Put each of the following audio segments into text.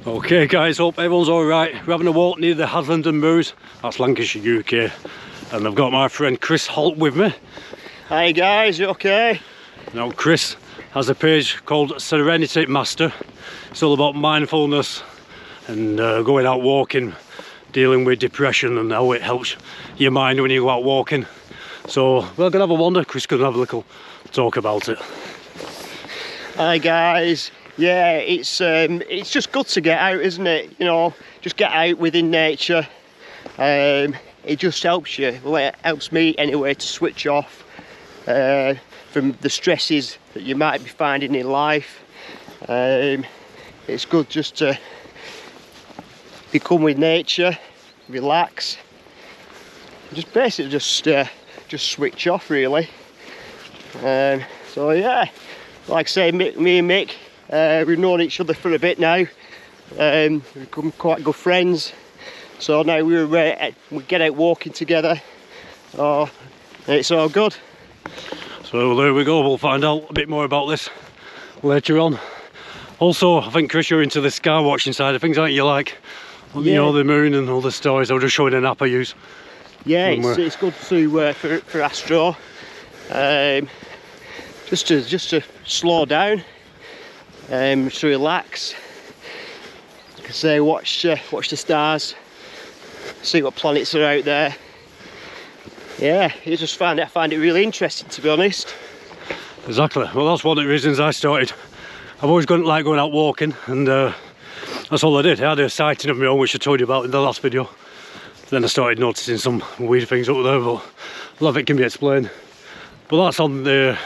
Okay guys, hope everyone's alright. We're having a walk near the Hadland and Moors, that's Lancashire, UK. And I've got my friend Chris Holt with me. Hi guys, you okay? Now Chris has a page called Serenity Master. It's all about mindfulness and going out walking, dealing with depression and how it helps your mind when you go out walking. So we're going to have a wander. Chris can have a little talk about it. Hi guys. Yeah, it's just good to get out, isn't it? You know, just get out within nature. It just helps you. Well, it helps me anyway to switch off from the stresses that you might be finding in life. It's good just to become with nature, relax, just basically just switch off really. So yeah, like I say, me and Mick, we've known each other for a bit now. We've become quite good friends. So now we get out walking together. Oh, it's all good. So there we go, we'll find out a bit more about this later on. Also, I think Chris, you're into the sky watching side of things, aren't you? Like, you know, the moon and all the stories. I was just showing an app I use. Yeah, it's good to for astro. Just to slow down, to relax. Like I say, watch the stars, see what planets are out there. Yeah, you just find it really interesting, to be honest. Exactly. Well, that's one of the reasons I started. I've always like going out walking, and that's all I did. I had a sighting of my own, which I told you about in the last video. Then I started noticing some weird things up there, but a lot of it can be explained. But that's on the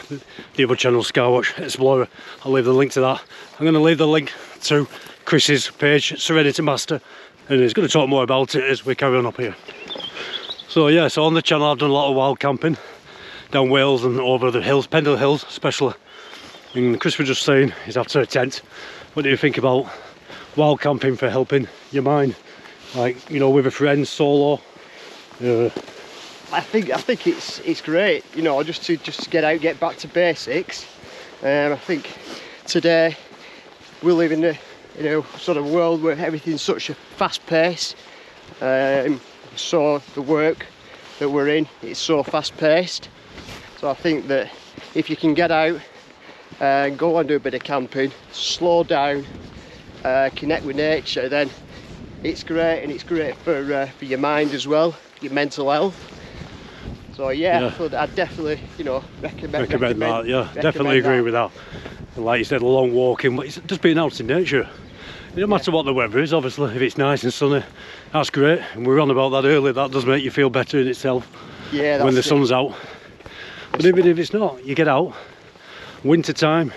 other channel, Skywatch Explorer. I'll leave the link to that. I'm going to leave the link to Chris's page, Serenity Master, and he's going to talk more about it as we carry on up here. So yeah, so on the channel I've done a lot of wild camping down Wales and over the hills, Pendle Hills especially. And Chris was just saying he's after a tent. What do you think about wild camping for helping your mind? Like, you know, with a friend, solo? I think it's great, you know, just to get out, get back to basics. I think today we live in a sort of world where everything's such a fast pace. So the work that we're in, it's so fast paced. So I think that if you can get out and go and do a bit of camping, slow down, connect with nature, then it's great, and it's great for your mind as well, your mental health. So yeah, so I'd definitely, you know, recommend that. Yeah, definitely agree with that. And like you said, a long walking, but it's just being out in nature. It don't matter what the weather is, obviously. If it's nice and sunny, that's great. And we were on about that earlier. That does make you feel better in itself. Yeah, that's when the sun's out. But even if it's not, you get out. Winter time,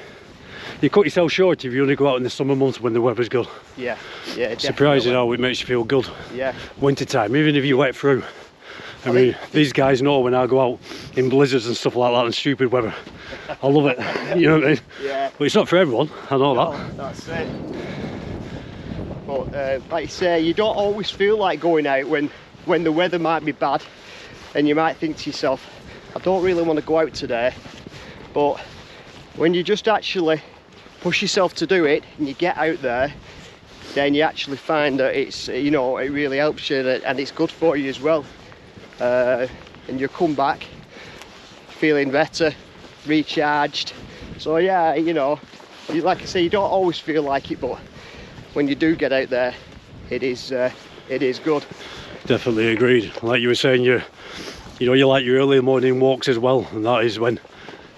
you cut yourself short if you only go out in the summer months when the weather's good. Yeah, yeah. Surprising how it makes you feel good. Yeah. Winter time, even if you wet through. I mean, these guys know when I go out in blizzards and stuff like that and stupid weather. I love it, you know what I mean? Yeah. But it's not for everyone, I know that. That's it. But like you say, you don't always feel like going out when the weather might be bad, and you might think to yourself, I don't really want to go out today. But when you just actually push yourself to do it and you get out there, then you actually find that it's, you know, it really helps you and it's good for you as well. And you come back feeling better, recharged. So yeah, you know, like I say, you don't always feel like it, but when you do get out there, it is good. Definitely agreed. Like you were saying, you know, you like your early morning walks as well, and that is when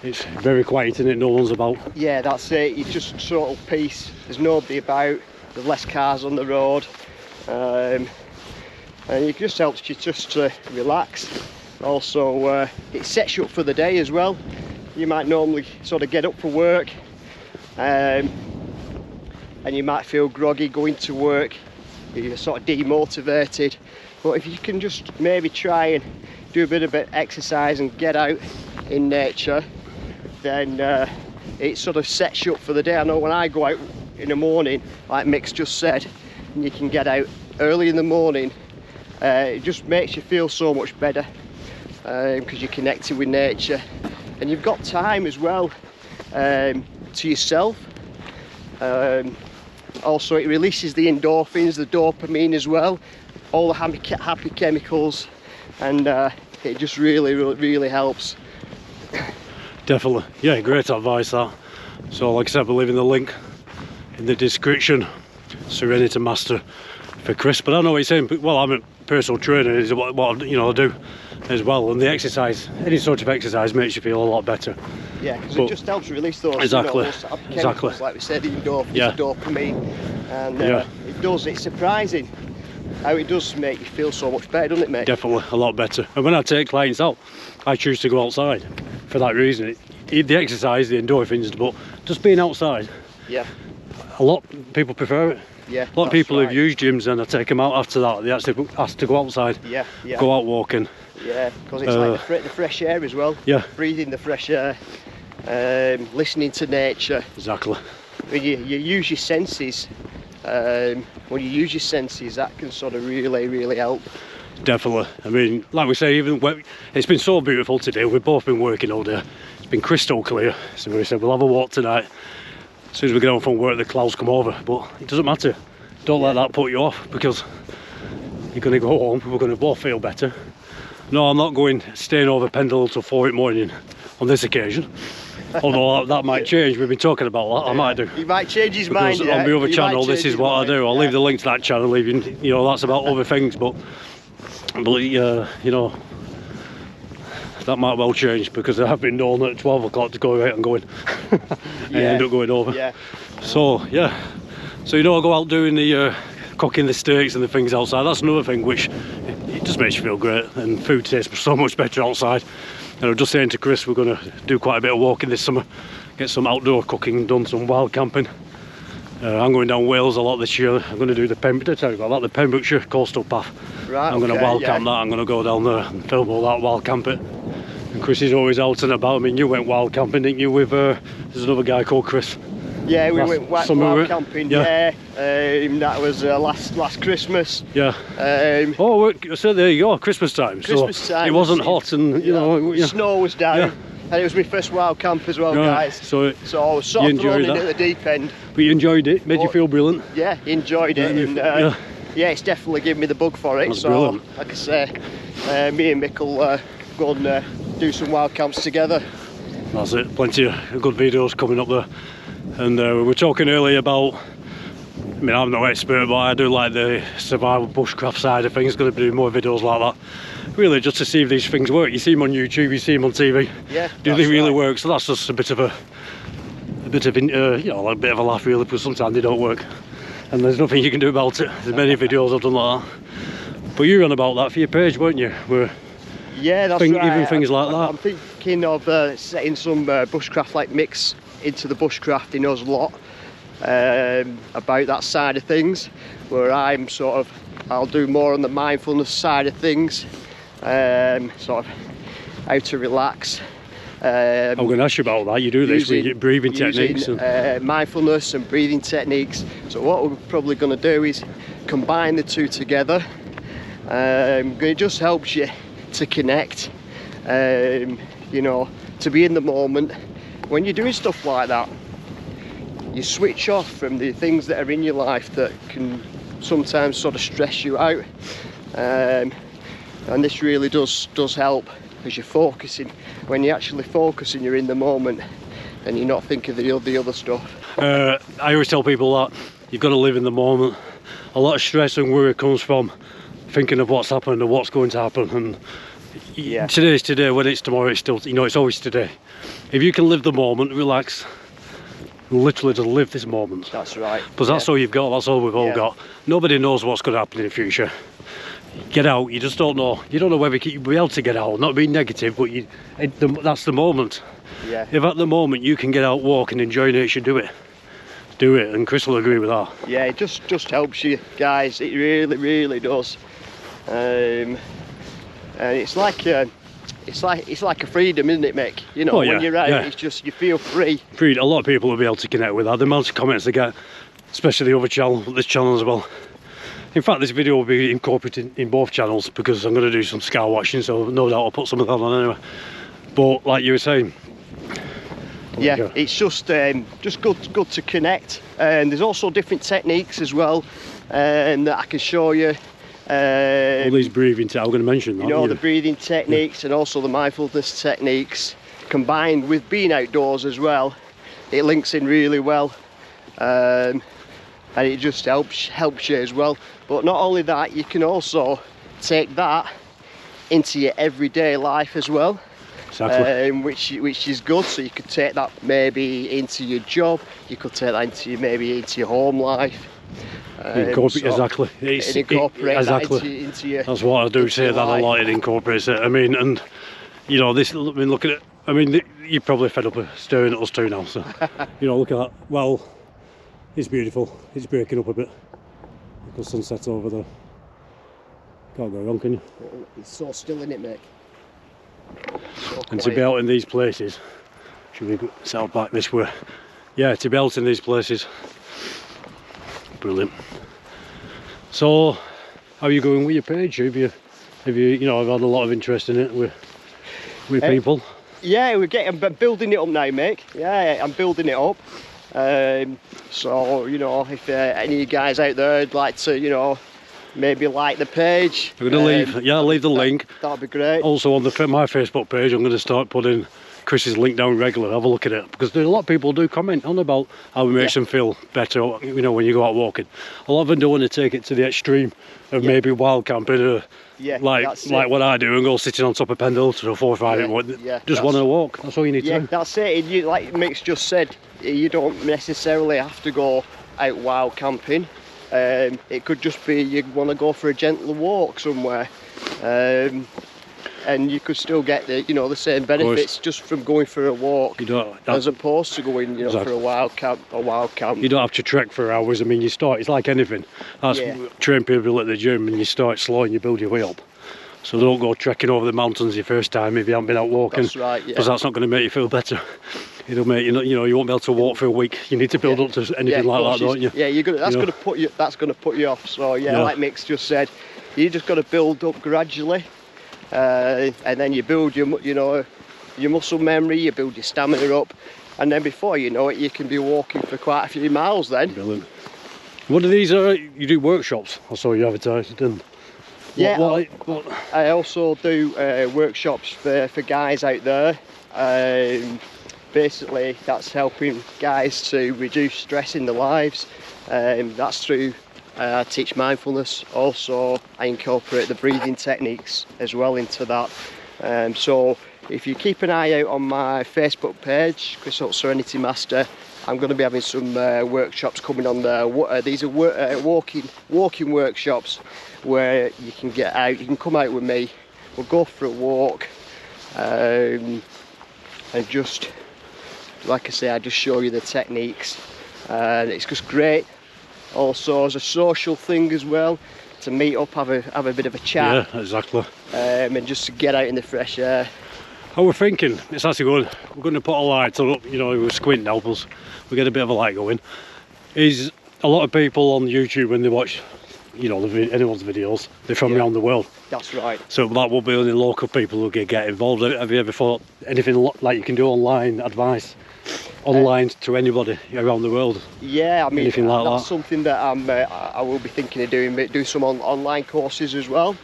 it's very quiet and no one's about. Yeah, that's it. You just sort of peace. There's nobody about. There's less cars on the road, and it just helps you just to relax. Also, it sets you up for the day as well. You might normally sort of get up for work, and you might feel groggy going to work. You're sort of demotivated. But if you can just maybe try and do a bit of exercise and get out in nature, then it sort of sets you up for the day. I know when I go out in the morning, like Mick's just said, and you can get out early in the morning, it just makes you feel so much better because you're connected with nature, and you've got time as well to yourself. Also, it releases the endorphins, the dopamine as well, all the happy chemicals, and it just really helps. Definitely, yeah, great advice that. So like I said, we're leaving the link in the description. Serenity Master for Chris. But I know what you're saying. Well, I'm a personal trainer, is what I do as well, and the exercise, any sort of exercise, makes you feel a lot better. Yeah, because it just helps release those, exactly, those chemicals, like we said, the endorphins, the dopamine, and it's surprising how it does make you feel so much better, doesn't it, mate? Definitely, a lot better. And when I take clients out, I choose to go outside for that reason. The exercise, the endorphins, but just being outside. Yeah. A lot of people prefer it. Yeah. A lot of people who've used gyms, and I take them out after that. They actually ask to go outside. Yeah. Go out walking. Yeah, because it's like the fresh air as well. Yeah. Breathing the fresh air, listening to nature. Exactly. When you use your senses, when you use your senses, that can sort of really help. Definitely. I mean, like we say, even it's been so beautiful today. We've both been working all day. It's been crystal clear. So we said we'll have a walk tonight. As soon as we get home from work, the clouds come over. But it doesn't matter. Don't let that put you off, because you're going to go home. We're going to both feel better. No, I'm not staying over Pendle till 4 in the morning on this occasion. Although that might change. We've been talking about that. I might do. He might change his mind. On the other channel, this is what I do. I'll leave the link to that channel. That's about other things, but that might well change, because I have been known at 12 o'clock to go out and going. And end up going over. Yeah. So I go out doing the cooking the steaks and the things outside. That's another thing which it just makes you feel great, and food tastes so much better outside. And I was just saying to Chris, we're going to do quite a bit of walking this summer, get some outdoor cooking done, some wild camping. I'm going down Wales a lot this year. I'm going to do the Pembrokeshire Coastal Path. Right. I'm going to wild camp that. I'm going to go down there and film all that, wild camp it. And Chris is always out and about. I mean, you went wild camping, didn't you? With there's another guy called Chris. Yeah, we went wild camping. Yeah. That was last Christmas. Yeah. So there you go, Christmas time. Christmas time. It wasn't hot, and snow was down. Yeah. And it was my first wild camp as well, guys. So I was sort of thrown in at the deep end. But you enjoyed it? Made you feel brilliant? Yeah, enjoyed it. And it's definitely given me the bug for it. That's brilliant. Like I say, me and Mick will go and do some wild camps together. That's it. Plenty of good videos coming up there. And we were talking earlier about, I mean, I'm no expert, but I do like the survival bushcraft side of things. Going to be doing more videos like that. Really, just to see if these things work. You see them on YouTube, you see them on TV. Yeah. Do they really work? So that's just a bit of a bit of a laugh, really, because sometimes they don't work, and there's nothing you can do about it. There's many videos I've done like that. But you were on about that for your page, weren't you? Yeah, that's right. Even things like that. I'm thinking of setting some bushcraft-like mix into the bushcrafting us lot, about that side of things, where I'll do more on the mindfulness side of things, sort of how to relax. I'm going to ask you about that. You do this with your breathing techniques. Mindfulness and breathing techniques. So what we're probably going to do is combine the two together. It just helps you to connect, to be in the moment. When you're doing stuff like that, you switch off from the things that are in your life that can sometimes sort of stress you out, and this really does help, because you're focusing. When you're actually focusing, you're in the moment and you're not thinking of the other stuff. I always tell people that you've got to live in the moment. A lot of stress and worry comes from thinking of what's happened and what's going to happen, and today's today. When it's tomorrow, it's still, it's always today. If you can live the moment, relax, literally just live this moment. That's right. Because that's all you've got, that's all we've all got. Nobody knows what's going to happen in the future. Get out, you just don't know. You don't know whether you'll be able to get out, not being negative, but that's the moment. Yeah. If at the moment you can get out, walk and enjoy nature, do it. Do it, and Chris will agree with that. Yeah, it just helps you guys, it really does. And it's like a freedom, isn't it, Mick? When you're out, it's just, you feel free. A lot of people will be able to connect with that. The amount of comments they get, especially the other channel, this channel as well. In fact, this video will be incorporated in both channels, because I'm going to do some sky watching, so no doubt I'll put some of that on anyway. But like you were saying, Yeah, it's just good to connect. And there's also different techniques as well that I can show you. All these breathing, I'm going to mention that. You know, the breathing techniques and also the mindfulness techniques combined with being outdoors as well. It links in really well, and it just helps you as well. But not only that, you can also take that into your everyday life as well. Exactly. Which is good. So you could take that maybe into your job. You could take that into your home life. Exactly. Incorporate that into your. That's what I do say, that a lot. It incorporates it. I mean, and you know, this. I mean, look at it. I mean, you're probably fed up of staring at us too now. So, you know, look at that. Well, it's beautiful. It's breaking up a bit. The sunset's over there. Can't go wrong, can you? It's so still, in it, mate. So and to be out in these places, should we set up back this way? Yeah, to be out in these places. Brilliant. So, how are you going with your page? Have you you know, I've had a lot of interest in it with people. Yeah, I'm building it up now, mate. Yeah, I'm building it up. So, you know, if any of you guys out there would like to, you know, maybe like the page. I'm going to leave the link. That'd be great. Also on my Facebook page, I'm going to start putting Chris's link down regularly. Have a look at it, because there's a lot of people do comment on about how it makes them feel better, you know, when you go out walking. A lot of them don't want to take it to the extreme of maybe wild camping or like what I do and go sitting on top of Pendle for 4 or 5 minutes. Just want to walk. That's all you need to do. That's it. You, like Mick's just said, you don't necessarily have to go out wild camping. It could just be you want to go for a gentle walk somewhere. And you could still get the same benefits just from going for a walk, as opposed to going for a wild camp. You don't have to trek for hours. I mean, you start. It's like anything. That's train people at the gym, and you start slow and you build your way up. So don't go trekking over the mountains your first time if you haven't been out walking. That's right. Because that's not going to make you feel better. It'll make you won't be able to walk for a week. You need to build up to anything like that, don't you? Yeah, that's going to put you off. So like Mick's just said, you just got to build up gradually. And then you build your muscle memory, you build your stamina up, and then before you know it, you can be walking for quite a few miles then. Brilliant. What are these? You do workshops? I saw you advertised, didn't you? I also do workshops for guys out there. Basically, that's helping guys to reduce stress in their lives. That's through I teach mindfulness. Also, I incorporate the breathing techniques as well into that. So if you keep an eye out on my Facebook page, Chris Holt Serenity Master, I'm going to be having some workshops coming on there. These are walking workshops where you can get out, you can come out with me, we'll go for a walk, and just, like I say, I just show you the techniques, and it's just great. Also as a social thing as well, to meet up, have a bit of a chat. Yeah, exactly. And just to get out in the fresh air. I was thinking, it's actually good. We're going to put a light up, you know, we're squinting now, plus we get a bit of a light going. Is a lot of people on YouTube, when they watch, you know, anyone's videos, they're from around the world. That's right. So that will be only local people who get involved. Have you ever thought anything like you can do online advice? Online to anybody around the world? Yeah, I mean, that's something that I will be thinking of doing, do some online courses as well.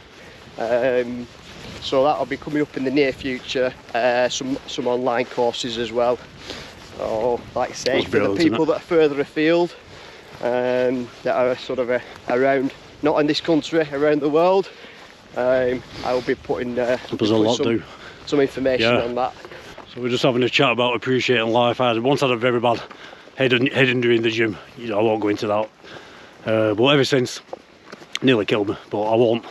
So that'll be coming up in the near future, some online courses as well. So, like I say, for the people that are further afield, that are sort of around, not in this country, around the world, I will be putting some information on that. So we're just having a chat about appreciating life. I once had a very bad head injury in the gym. You know, I won't go into that. But ever since, nearly killed me. But I'm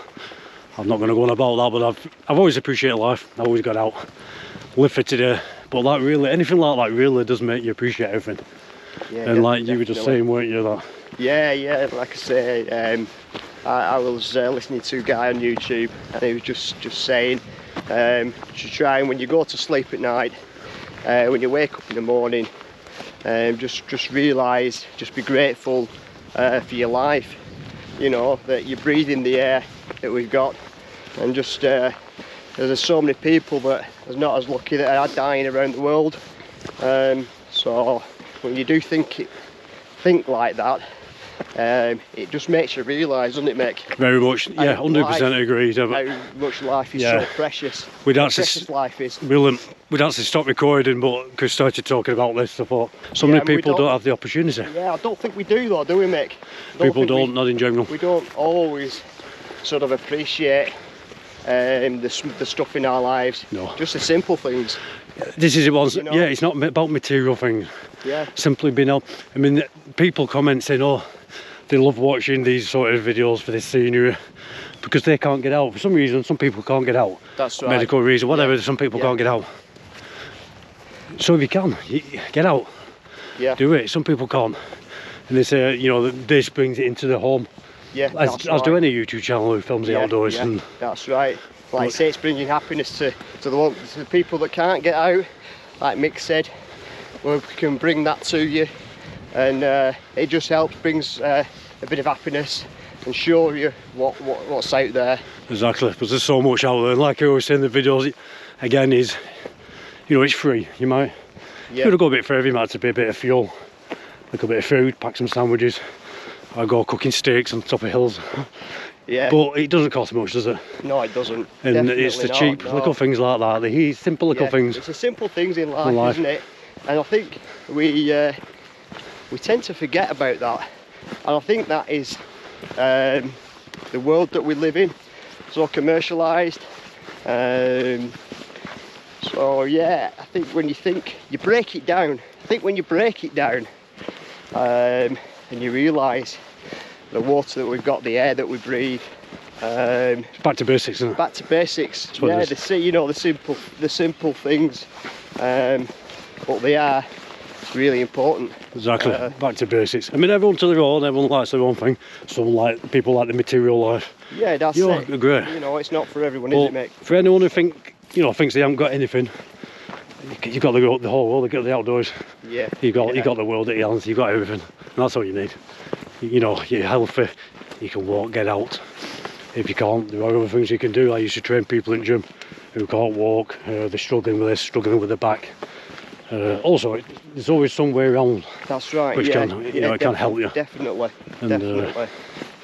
not going to go on about that. But I've always appreciated life. I've always got out, live for today. But that really, anything like that really does make you appreciate everything. Yeah, and like you were just saying, weren't you, that? Yeah. Like I say, I was listening to a guy on YouTube, and he was just saying, to try, and when you go to sleep at night, when you wake up in the morning, just realise, just be grateful for your life. You know, that you're breathing the air that we've got, and just there's so many people that are not as lucky that are dying around the world. So when you do think like that, it just makes you realise, doesn't it, Mick? Very much, yeah, 100% agreed. How much life is so precious. We'd How actually, precious life is. We'd actually stopped recording, but Chris started talking about this. I thought so many people don't have the opportunity. Yeah, I don't think we do though, do we, Mick? People don't, not in general. We don't always sort of appreciate the stuff in our lives. No. Just the simple things. This is it once. You know? Yeah, it's not about material things. Yeah. Simply being able. I mean, people comment saying, "Oh, they love watching these sort of videos for this scenery," because they can't get out. For some reason, some people can't get out. That's right. Medical reason, whatever. Some people can't get out. So if you can, get out. Yeah. Do it. Some people can't, and they say, you know, this brings it into the home. Yeah. As do any YouTube channel who films the outdoors. Yeah, And that's right. Like I say, it's bringing happiness to the people that can't get out. Like Mick said, we can bring that to you, and it just helps, brings a bit of happiness and show you what's out there. Exactly, because there's so much out there. And like I always say in the videos, again, is, you know, it's free. You might, if you want to go a bit further, you might have to pay a bit of fuel, like a bit of food, pack some sandwiches. I go cooking steaks on top of hills. Yeah. But it doesn't cost much, does it? No, it doesn't. And Definitely it's the not, cheap no. little things like that. The simple little things. It's the simple things in life, isn't it? And I think we tend to forget about that. And I think that is the world that we live in, so commercialised. So yeah, I think when you break it down. I think when you break it down, and you realise the water that we've got, the air that we breathe. It's back to basics, isn't it? Back to basics. Yeah, the simple things, but they are really important. Exactly. Back to basics. I mean, everyone to their own. Everyone likes their own thing. People like the material life. Yeah, that's it. Agree. You know, it's not for everyone, is it, mate? For anyone who thinks they haven't got anything, you've got the whole world. You've got the outdoors. Yeah. You've got the world at your hands. You've got everything. And that's all you need. You know, you're healthy. You can walk, get out. If you can't, there are other things you can do. I used to train people in the gym who can't walk. They're struggling with this, struggling with the back. Also, there's always some way around. That's right. Which can help you. Definitely.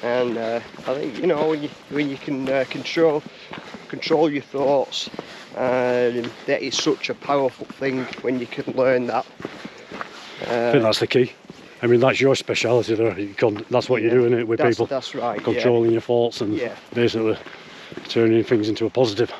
And I think, you know, when you can control your thoughts, that is such a powerful thing when you can learn that. I think that's the key. I mean, that's your speciality there. That's what you're doing, it with people. That's right. Controlling your thoughts and basically turning things into a positive.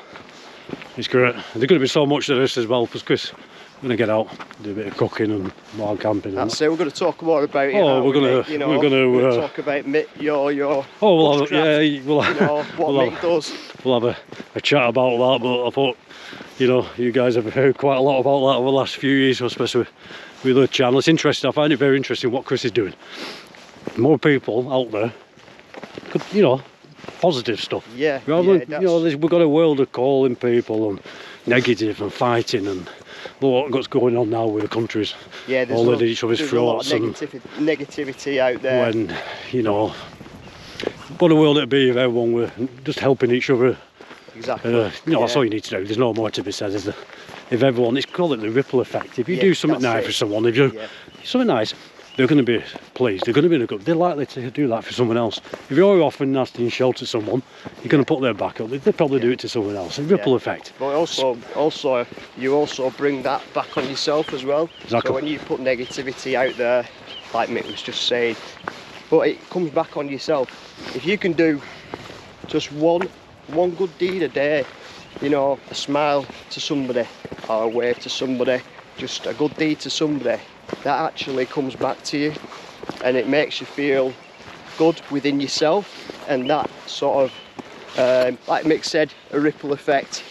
It's great. There's going to be so much to this as well, because Chris, we're going to get out, do a bit of cooking and wild camping. That's it. We're going to talk more about it. Oh, we're going to talk about your. Oh, what Mick does. We'll have a chat about that. But I thought, you know, you guys have heard quite a lot about that over the last few years, especially with the channel. It's interesting. I find it very interesting what Chris is doing. More people out there, you know, positive stuff. Yeah. Rather than, you know, we've got a world of calling people and negative and fighting and what's going on now with the countries. Yeah, there's all at each other's throats and negativity out there. When, you know, what a world it'd be if everyone were just helping each other. Exactly. You know, that's all you need to do. There's no more to be said, is there? If everyone, it's called it the ripple effect. If you do something nice for someone, if you something nice, they're going to be pleased. They're going to be in a good. They're likely to do that for someone else. If you're offering nasty and shelter to someone, you're going to put their back up. They'll probably do it to someone else. A ripple effect. But also, you also bring that back on yourself as well. Exactly. So when you put negativity out there, like Mick was just saying, but it comes back on yourself. If you can do just one good deed a day, you know, a smile to somebody or a wave to somebody, just a good deed to somebody, that actually comes back to you and it makes you feel good within yourself, and that sort of like Mick said, a ripple effect.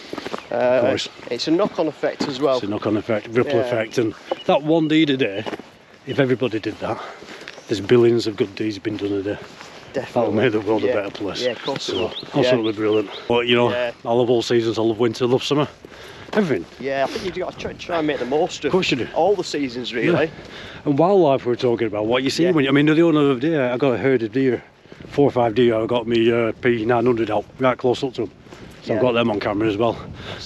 It's a knock-on effect as well. It's a knock-on effect, ripple effect, and that one deed a day, if everybody did that, there's billions of good deeds been done a day. Definitely. That'll make the world a better place. Yeah, of course it will. Absolutely brilliant. But you know, I love all seasons. I love winter, I love summer, everything. Yeah, I think you've got to try and make the most of, course you do. All the seasons, really. Yeah. And wildlife we're talking about, what you see when I mean, the other day I got a herd of deer, 4 or 5 deer. I got me P900 out, right close up to them. So I've got them on camera as well.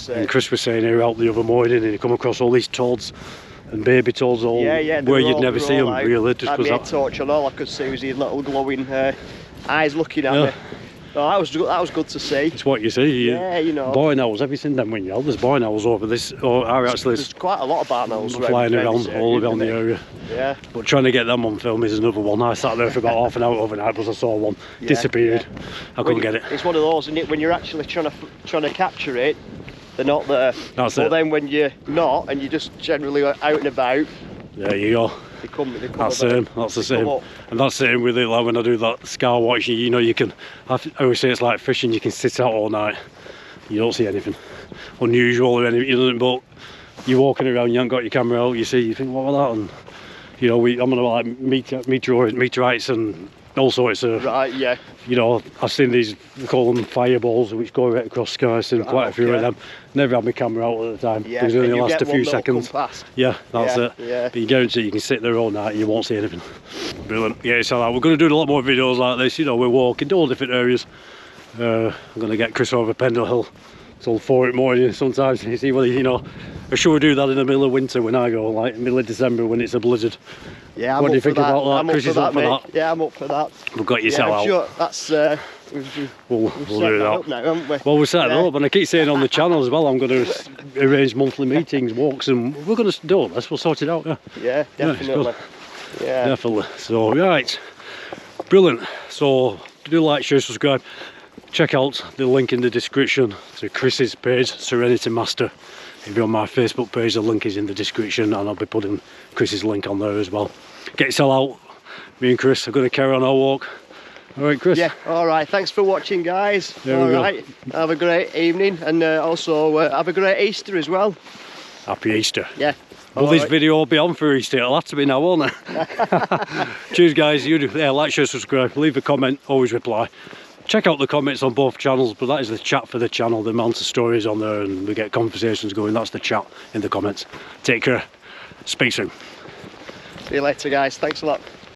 And Chris was saying here out the other morning, and he come across all these toads and baby toads all Yeah, where you'd never see them out. really. Just Had my head torch on, all I could see was his little glowing eyes looking at me. Oh, that was good to see. It's what you see. Yeah, you know. Barn owls, have you seen them when you're out? There's barn owls over this, or are actually There's quite a lot of barn owls flying around all around the area. Yeah. But trying to get them on film is another one. I sat there for about half an hour overnight because I saw one disappeared. I couldn't get it. It's one of those, isn't it? When you're actually trying to capture it, they're not there. That's but it. then when you're not, and you're just generally out and about, there you go. They come that's the same. And that's the same with it, like when I do that sky watching, you know, you can, I always say it's like fishing, you can sit out all night, you don't see anything unusual or anything, but you're walking around, you haven't got your camera out, you think, what was that? And you know, I'm on like meteorites and all sorts of, right, yeah. You know, I've seen these, they call them fireballs, which go right across sky. I've seen quite a few of them. Never had my camera out at the time because it only lasts a few seconds. Yeah, that's it. Yeah. But you guarantee you can sit there all night and you won't see anything. Brilliant. Yeah, so we're going to do a lot more videos like this. You know, we're walking to all different areas. I'm going to get Chris over Pendle Hill till 4 in the morning sometimes. You see, well, you know, I'm sure we do that in the middle of winter when I go, like middle of December when it's a blizzard. Yeah, what do you think about that? Chris is up for that. Yeah, I'm up for that. We've got yourself out. Sure, that's we'll do that. Up now, haven't we? Well, we're setting it up, and I keep saying on the channel as well, I'm going to arrange monthly meetings, walks, and we're going to do all this. We'll sort it out. Yeah, definitely. Yeah, definitely. So, right, brilliant. So, do like, share, subscribe. Check out the link in the description to Chris's page, Serenity Master. If you're on my Facebook page, the link is in the description, and I'll be putting Chris's link on there as well. Get yourself out. Me and Chris are going to carry on our walk. All right, Chris? Yeah, all right. Thanks for watching, guys. All right. Have a great evening, and also have a great Easter as well. Happy Easter. Yeah. Will this video will be on for Easter? It'll have to be now, won't it? Cheers, guys. You do, like, share, subscribe. Leave a comment. Always reply. Check out the comments on both channels, but that is the chat for the channel. The amount of stories on there and we get conversations going. That's the chat in the comments. Take care. Speak soon. See you later, guys. Thanks a lot.